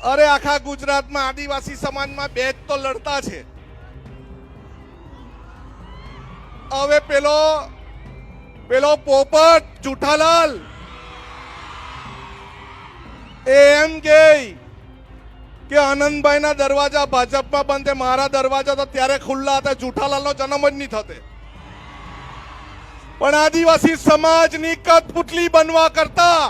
અરે આખા ગુજરાતમાં આદિવાસી સમાજમાં બે જ તો લડતા છે. હવે પેલો પોપટ જુઠાલાલ એમ કે આનંદભાઈના દરવાજા ભાજપમાં બંધ, મારા દરવાજા તો ત્યારે ખુલ્લા હતા, જુઠાલાલનો જન્મ જ નહીં થતે. પણ આદિવાસી સમાજની કઠપુતલી બનવા કરતા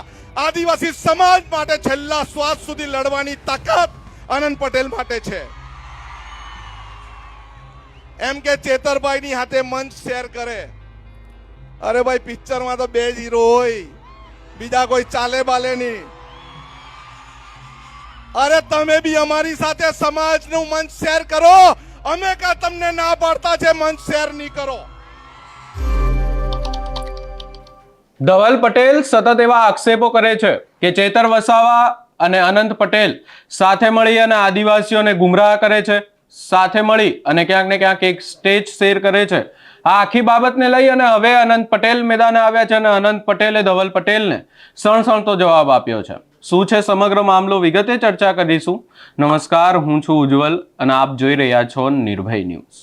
આદિવાસી સમાજ માટે છેલ્લા શ્વાસ સુધી લડવાની તાકાત આનંદ પટેલ માટે છે. એમ કે ચેતરભાઈની હાથે મંચ શેર કરે. અરે ભાઈ, પિક્ચરમાં તો બે જ હીરો હોય, બીજા કોઈ ચાલે બાલે નહીં. અરે તમે બી અમારી સાથે સમાજનું મંચ શેર કરો. અમે કા તમને ના પાડતા છે મંચ શેર નહીં કરો. ધવલ પટેલ સતત એવા આક્ષેપો કરે છે કે ચેતર વસાવા અને અનંત પટેલ સાથે મળી અને આદિવાસીઓને ગુમરાહ કરે છે, સાથે મળી અને ક્યાંક ને ક્યાંક એક સ્ટેજ શેર કરે છે. આ આખી બાબતને લઈ અને હવે અનંત પટેલ મેદાને આવ્યા છે અને અનંત પટેલે ધવલ પટેલને સણસણતો જવાબ આપ્યો છે. શું છે સમગ્ર મામલો, વિગતે ચર્ચા કરીશું. નમસ્કાર, હું છું ઉજ્જવલ અને આપ જોઈ રહ્યા છો નિર્ભય ન્યૂઝ.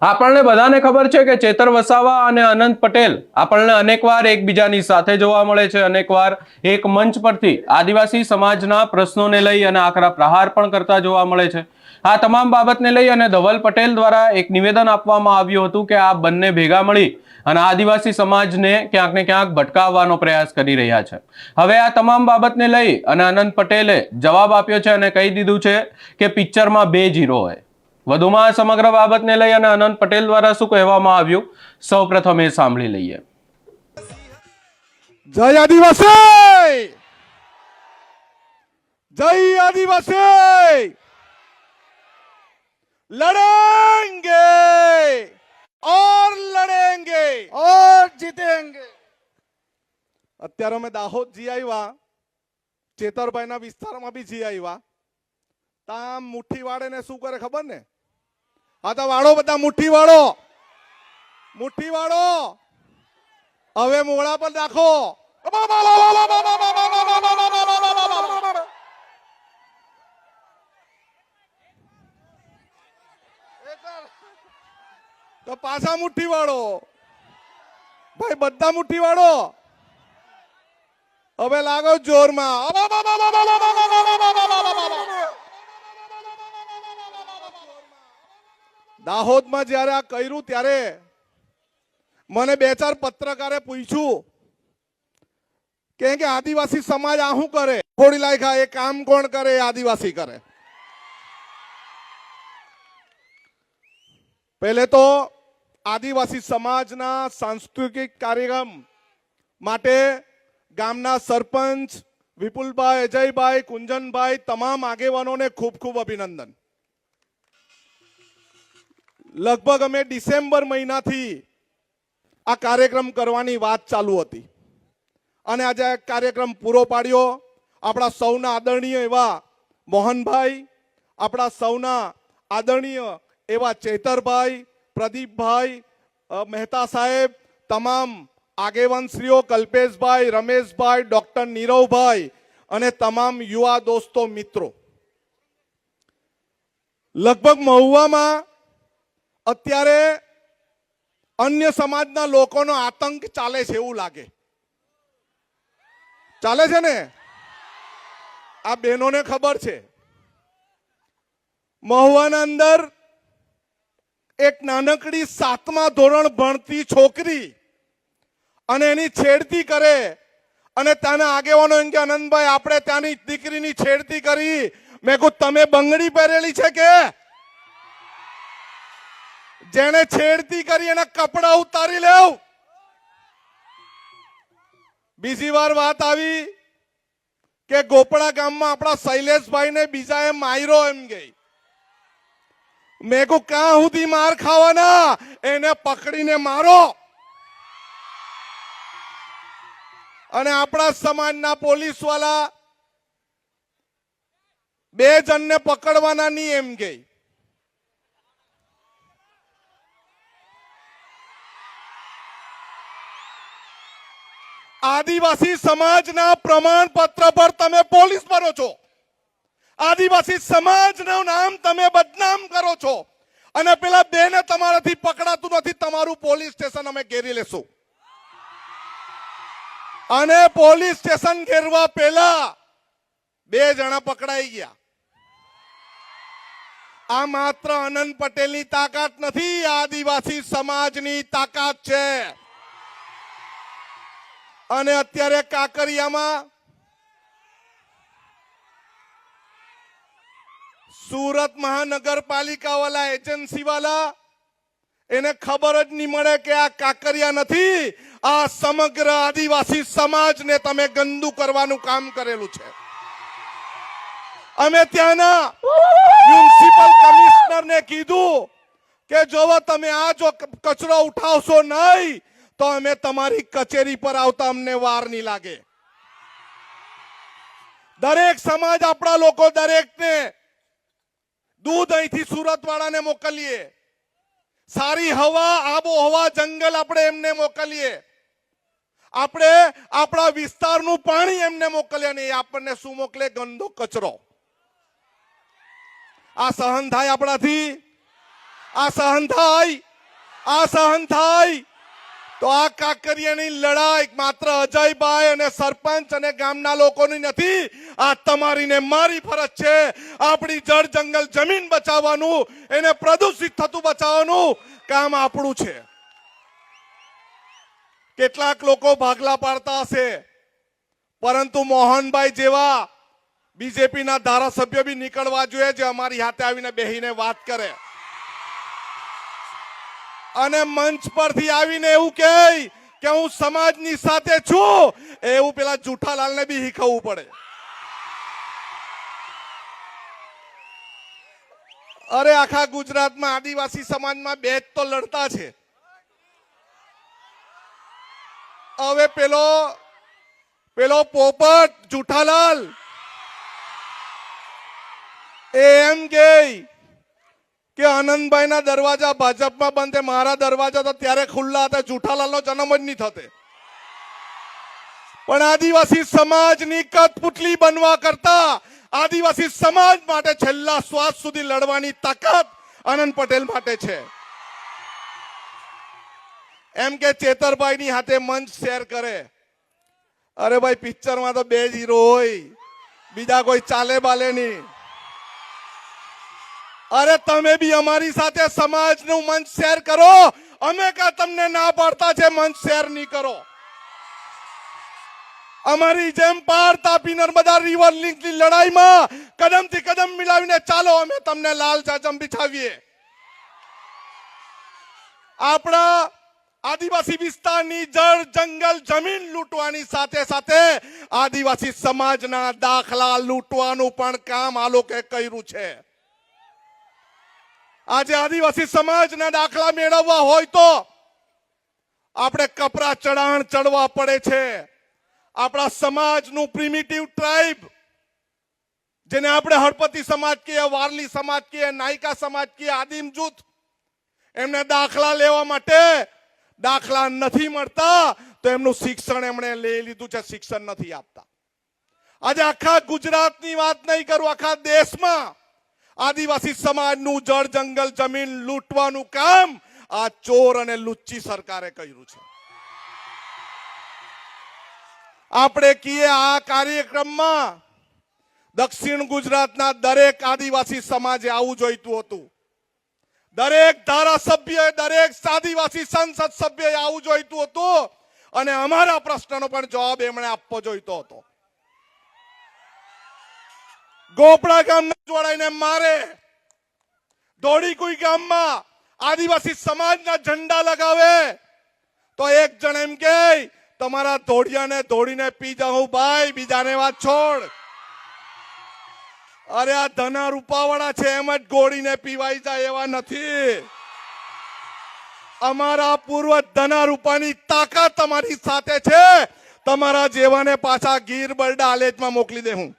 આપણને બધાને ખબર છે કે ચેતર વસાવા અને અનંત પટેલ આપણને અનેકવાર એકબીજાની સાથે જોવા મળે છે, અનેકવાર એક મંચ પરથી આદિવાસી સમાજના પ્રશ્નોને લઈ અને આકરા પ્રહાર પણ કરતા જોવા મળે છે. આ તમામ બાબતને લઈ અને ધવલ પટેલ દ્વારા એક નિવેદન આપવામાં આવ્યું હતું કે આ બંને ભેગા મળી અને આદિવાસી સમાજને ક્યાંક ને ક્યાંક ભટકાવવાનો પ્રયાસ કરી રહ્યા છે. હવે આ તમામ બાબતને લઈ અને અનંત પટેલે જવાબ આપ્યો છે અને કહી દીધું છે કે પિક્ચરમાં બે જ હીરો હોય. વધુમાં સમગ્ર બાબતને લઈ અને અનંત પટેલ દ્વારા શું કહેવામાં આવ્યું, સૌપ્રથમ એ સાંભળી લઈએ. જય આદિવાસી, જય આદિવાસી, લડેંગે और लड़ेंगे और जीतेंगे. અત્યારે અમે દાહોદ જી આવ્યા, ચેતરભાઈના વિસ્તારમાં બી જી આવ્યા. તા મુઠ્ઠી વાળે ને શું કરે ખબર ને? હા તો વાળો, બધા મુઠ્ઠી વાળો, મુઠ્ઠી વાળો. હવે મોળા પર નાખો. તો પાછા મુઠ્ઠી વાળો ભાઈ, બધા મુઠ્ઠી વાળો. હવે લાગો જોરમાં. દાહોદમાં જ્યારે આ કર્યું ત્યારે મને બે ચાર પત્રકારે પૂછ્યું કે આદિવાસી સમાજ આ શું કરે, થોડી લાયખા એ કામ કોણ કરે, આદિવાસી કરે. પહેલે તો આદિવાસી સમાજના સાંસ્કૃતિક કાર્યક્રમ માટે ગામના સરપંચ વિપુલભાઈ, અજયભાઈ, કુંજનભાઈ, તમામ આગેવાનોને ખૂબ ખૂબ અભિનંદન. લગભગ અમે ડિસેમ્બર મહિનાથી આ કાર્યક્રમ કરવાની વાત ચાલુ હતી અને આજે આ કાર્યક્રમ પૂરો પાડ્યો. આપણા સૌના આદરણીય એવા મોહનભાઈ, આપણા સૌના આદરણીય એવા ચેતરભાઈ, પ્રદીપભાઈ મહેતા સાહેબ, તમામ આગેવાનશ્રીઓ, કલ્પેશભાઈ, રમેશભાઈ, ડોક્ટર નીરવભાઈ અને તમામ યુવા દોસ્તો, મિત્રો. લગભગ મહુવામાં અત્યારે અન્ય સમાજના લોકોનો આતંક ચાલે છે એવું લાગે. ચાલે છે ને? આ બહેનોને ખબર છે. મહુવાના અંદર એક નાનકડી 7મા ધોરણ ભણતી છોકરી અને એની છેડતી કરે અને ત્યાંના આગેવાનો એમ કે આનંદભાઈ આપણે ત્યાંની દીકરીની છેડતી કરી. મેં કહ્યું તમે બંગડી પહેરેલી છે કે? જેને છેડતી કરી એના કપડા ઉતારી લેવ. બીજી વાર વાત આવી કે ગોપડા ગામમાં આપણા શૈલેષભાઈને બીજાએ માર્યો એમ ગઈ. મેં કહ્યું ક્યાં સુધી માર ખાવાના, એને પકડીને મારો. અને આપણા સમાજના પોલીસ વાળા 2 જણને પકડવાના નહીં એમ ગઈ. આદિવાસી સમાજના પ્રમાણપત્ર પર તમે પોલીસ બનો છો, આદિવાસી સમાજનું નામ તમે બદનામ કરો છો, અને પેલા બેને તમારાથી પકડાતું નથી, તમારું પોલીસ સ્ટેશન અમે ઘેરી લેશું. અને પોલીસ સ્ટેશન ઘેરવા પહેલા 2 જણા પકડાઈ ગયા. આ માત્ર આનંદ પટેલની તાકાત નથી, આદિવાસી સમાજની તાકાત છે. અને અત્યારે કાંકરિયામાં સુરત મહાનગરપાલિકા વાળા એજન્સી વાળા એને ખબર જ નહીં મળે કે આ કાંકરિયા નથી, આ સમગ્ર આદિવાસી સમાજને તમે ગંદુ કરવાનું કામ કરેલું છે. અમે ત્યાંના મ્યુનિસિપલ કમિશનરને કીધું કે જો તમે આ જો કચરો ઉઠાવશો નહીં તો અમે તમારી કચેરી પર આવતા અમને વાર નહીં લાગે. દરેક સમાજ, આપણા લોકો દરેકને દૂધ અહીંથી સુરત વાળાને મોકલીએ, સારી હવા, આબોહવા, જંગલ આપણે એમને મોકલીએ, આપણે આપણા વિસ્તારનું પાણી એમને મોકલીએ, અને એ આપણને શું મોકલે? ગંદો કચરો. આ સહન થાય આપણાથી? આ સહન થાય? આ સહન થાય? તો આ કાંકરિયાની લડાઈ માત્ર અજયભાઈ અને સરપંચ અને ગામના લોકોની નથી, આ તમારી ને મારી ફરજ છે. આપણી જળ જંગલ જમીન બચાવવાનું, એને પ્રદૂષિત થતું બચાવવાનું કામ આપણું છે. કેટલાક લોકો ભાગલા પાડતા હશે, પરંતુ મોહનભાઈ જેવા બીજેપીના ધારાસભ્ય બી નીકળવા જોઈએ, જે અમારી હાથે આવીને બેહીને વાત કરે અને મંચ પરથી આવીને એવું કહે કે હું સમાજની સાથે છું. એવું પેલા જુઠાલાલને બી શીખવવું પડે. અરે આખા ગુજરાતમાં આદિવાસી સમાજમાં 2 જ તો લડતા છે. હવે પેલો પોપટ જુઠાલાલ એમ કે આનંદભાઈના દરવાજા ભાજપમાં બંધ છે, મારા દરવાજા તો ત્યારે ખુલ્લા હતા, જુઠાલાલનો જન્મ જ નહીં થતે. પણ આદિવાસી સમાજની કઠપુતલી બનવા કરતા આદિવાસી સમાજ માટે છેલ્લા શ્વાસ સુધી લડવાની તાકાત આનંદ પટેલ માટે છે. એમ કે ચેતરભાઈની હાથે મંચ શેર કરે. અરે ભાઈ, પિક્ચરમાં તો 2 જ હીરો હોય, બીજા કોઈ ચાલે બાલે નહીં. અરે તમે બી અમારી સાથે સમાજનું મંચ શેર કરો. અમે કા તમને ના પાડતા છે મંચ શેર નહીં કરો? અમારી જેમ પાર તાપી નર્મદા રિવર લિંકની લડાઈમાં કદમથી કદમ મિલાવીને ચાલો, અમે તમને લાલ ચાચમ બિછાવીએ. આપણા આદિવાસી વિસ્તારની જળ જંગલ જમીન લૂંટવાની સાથે સાથે આદિવાસી સમાજના દાખલા લૂંટવાનું પણ કામ આ લોકોએ કર્યું છે. આજે આદિવાસી સમાજના દાખલા મેળવવા હોય તો આપણે કપરા ચઢાણ ચડવા પડે છે. આપણા સમાજનું પ્રિમિટિવ ટ્રાઇબ, જેને આપણે હળપતિ સમાજ કહીએ, વારલી સમાજ કહીએ, નાયકા સમાજ કહીએ, આદિમ જૂથ, એમને દાખલા લેવા માટે દાખલા નથી મળતા તો એમનું શિક્ષણ એમણે લઈ લીધું છે, શિક્ષણ નથી આપતા. આજે આખા ગુજરાતની વાત નહીં કરું, આખા દેશમાં આદિવાસી સમાજનું જળ જંગલ જમીન લૂંટવાનું કામ આ ચોર અને લુચ્ચી સરકારે કર્યું છે. આપણે કહીએ આ કાર્યક્રમમાં દક્ષિણ ગુજરાતના દરેક આદિવાસી સમાજે આવું જોઈતું હતું. દરેક ધારાસભ્ય, દરેક આદિવાસી સંસદ સભ્યએ આવું જોઈતું હતું, અને અમારા પ્રશ્નનો પણ જવાબ એમણે આપવો જોઈતો હતો. ગોપડા ગામને જોડાઈને મારે ધોળીકુઈ ગામમાં આદિવાસી સમાજના ઝંડા લગાવે તો એક જણ એમ કે તમારા ધોળિયાને ધોળીને પી જાઉં ભાઈ, બીજાને વાત છોડ. અરે આ ધના રૂપાવાળા છે, એમ જ ગોળીને પીવાઈ જાય એવા નથી. અમારા પૂર્વ ધના રૂપાની તાકાત તમારી સાથે છે. તમારા જેવાને પાછા ગીર બરડા આલેજમાં મોકલી દે. હું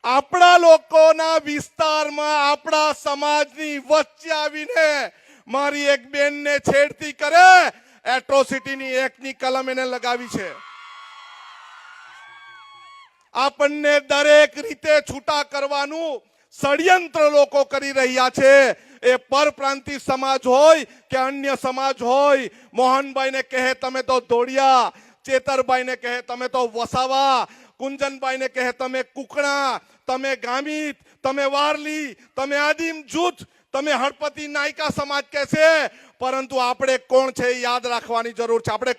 આપણા લોકોના વિસ્તારમાં આપણા સમાજની વચ્ચે આવીને મારી એક બેનને છેડતી કરે એટ્રોસિટીની એકની કલમ એને લગાવી છે. આપણને દરેક રીતે છૂટા કરવાનું ષડયંત્ર લોકો કરી રહ્યા છે. એ પરપ્રાંતિ સમાજ હોય કે અન્ય સમાજ હોય, મોહનભાઈને કહે તમે તો દોડિયા, ચેતરભાઈને કહે તમે તો વસાવા, કુંજનભાઈને કહે તમે કુકણા, તમે ગામિત, તમે વારલી, તમે આદિમ જૂથ, તમે હળપતિ નાયકા સમાજ કહેશે. પરંતુ આપણે કોણ છે એ યાદ રાખવાની જરૂર છે. આપણે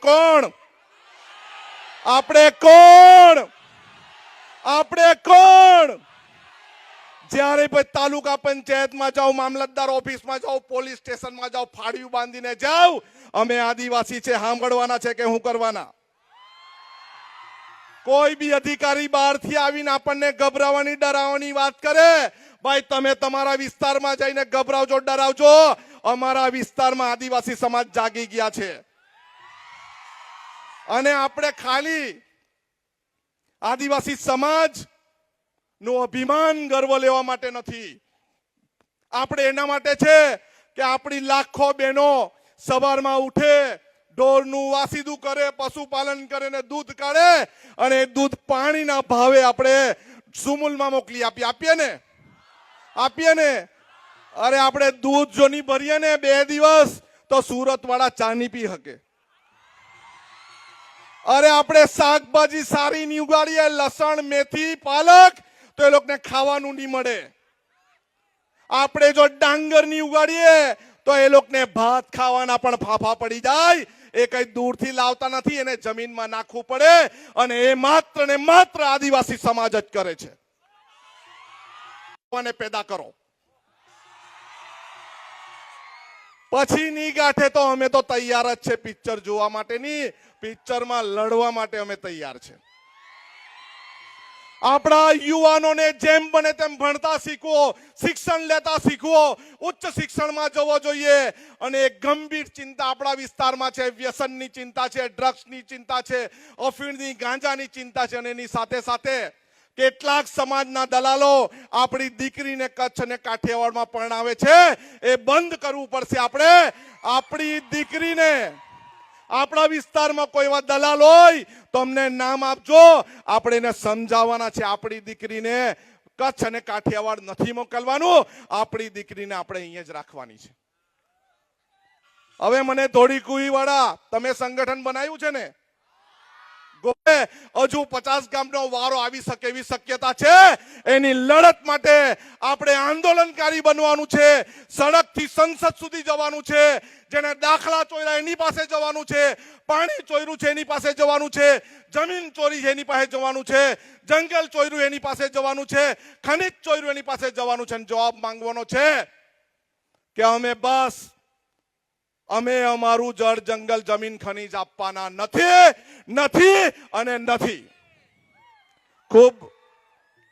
કોણ? જ્યારે ભાઈ તાલુકા પંચાયતમાં જાઓ, મામલતદાર ઓફિસમાં જાઓ, પોલીસ સ્ટેશનમાં જાઓ, ફાડ્યું બાંધીને જાઓ, અમે આદિવાસી છે સાંભળવાના છે કે હું કરવાના? કોઈ બી અધિકારી બહારથી આવીને આપણને ગભરાવાની ડરાવવાની વાત કરે, ભાઈ તમે તમારા વિસ્તારમાં જઈને ગભરાવજો, ડરાવજો. અમારા વિસ્તારમાં આદિવાસી સમાજ જાગી ગયા છે. અને આપણે ખાલી આદિવાસી સમાજ નું અભિમાન ગર્વ લેવા માટે નથી. આપણે એના માટે છે કે આપણી લાખો બહેનો સવારમાં ઉઠે, ઢોરનું વાસીદું કરે, પશુપાલન કરે ને દૂધ કાઢે, અને દૂધ પાણીના ભાવે આપણે સુમુલમાં મોકલી આપીએ ને. અરે આપણે દૂધ જો નહીં ભરીએ ને 2 દિવસ તો સુરત વાળા ચા નહીં પી શકે. અરે આપણે શાકભાજી સારી નહીં ઉગાડીએ, લસણ, મેથી, પાલક, તો એ લોકોને ખાવાનું નહીં મળે. આપણે જો ડાંગર નહીં ઉગાડીએ તો એ લોકોને ભાત ખાવાના પણ ફાફા પડી જાય. એ કઈ દૂરથી લાવતા નથી, એને જમીનમાં નાખવું પડે. અને એ માત્ર ને માત્ર આદિવાસી સમાજ જ કરે છે. પેદા કરો, પછી ની ગાંઠે તો અમે તો તૈયાર જ છે પિક્ચર જોવા માટેની. પિક્ચરમાં લડવા માટે અમે તૈયાર છે. આપણા યુવાનોને જેમ બને તેમ ભણતા શીખવો, શિક્ષણ લેતા શીખવો, ઉચ્ચ શિક્ષણમાં જવો જોઈએ. અને એક ગંભીર ચિંતા આપણા વિસ્તારમાં છે, વ્યસનની ચિંતા છે, ડ્રગ્સની ચિંતા છે, અફીણની, ગાંજાની ચિંતા છે. અને એની સાથે સાથે કેટલાક સમાજના દલાલો આપણી દીકરીને કચ્છ અને કાઠિયાવાડમાં પરણાવે છે. એ બંધ કરવું પડશે. આપણે આપણી દીકરીને, આપણા વિસ્તારમાં કોઈ એવા દલાલ હોય તો અમને નામ આપજો, આપણે એને સમજાવવાના છે. આપણી દીકરીને કચ્છ અને કાઠિયાવાડ નથી મોકલવાનું, આપણી દીકરીને આપણે અહીંયા જ રાખવાની છે. હવે મને ધોળીકુઈ વાળા, તમે સંગઠન બનાવ્યું છે ને, હજુ 50 ગામનો વારો આવી શકે એવી શક્યતા છે. એની લડત માટે આપણે આંદોલનકારી બનવાનું છે. સડકથી સંસદ સુધી જવાનું છે. જેને દાખલા ચોર્યા એની પાસે જવાનું છે, પાણી ચોર્યું છે એની પાસે જવાનું છે, જમીન ચોરી છે એની પાસે જવાનું છે, જંગલ ચોર્યું એની પાસે જવાનું છે, ખનિજ ચોર્યું એની પાસે જવાનું છે. જવાબ માંગવાનો છે કે અમે અમારું જળ, જંગલ, જમીન, ખનીજ આપવાના નથી. ખૂબ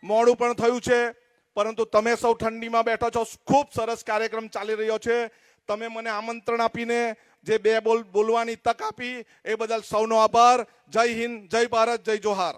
મોડું પણ થયું છે, પરંતુ તમે સૌ ઠંડીમાં બેઠો છો. ખૂબ સરસ કાર્યક્રમ ચાલી રહ્યો છે. તમે મને આમંત્રણ આપીને જે 2 બોલ બોલવાની તક આપી એ બદલ સૌનો આભાર. જય હિન્દ, જય ભારત, જય જોહાર.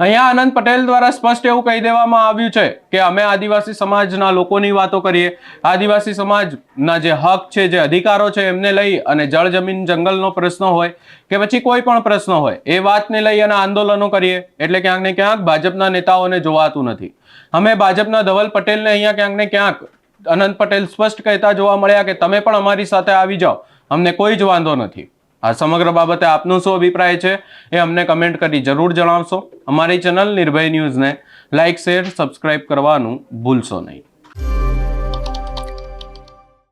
અહીંયા આનંદ પટેલ દ્વારા સ્પષ્ટ એવું કહી દેવામાં આવ્યું છે કે અમે આદિવાસી સમાજના લોકોની વાતો કરીએ, આદિવાસી સમાજના જે હક છે, જે અધિકારો છે એમને લઈ અને જળ, જમીન, જંગલનો પ્રશ્ન હોય કે પછી કોઈ પણ પ્રશ્ન હોય એ વાતને લઈ અને આંદોલનો કરીએ. એટલે ક્યાંક ને ક્યાંક ભાજપના નેતાઓને જોવાતું નથી. અમે ભાજપના ધવલ પટેલને અહીંયા ક્યાંક ને ક્યાંક અનંત પટેલ સ્પષ્ટ કહેતા જોવા મળ્યા કે તમે પણ અમારી સાથે આવી જાઓ, અમને કોઈ જ વાંધો નથી. આ સમગ્ર બાબતે આપનો શું અભિપ્રાય છે એ અમને કમેન્ટ કરી જરૂર જણાવશો. અમારી ચેનલ નિર્ભય ન્યૂઝને લાઇક, શેર, સબસ્ક્રાઇબ કરવાનું ભૂલશો નહીં.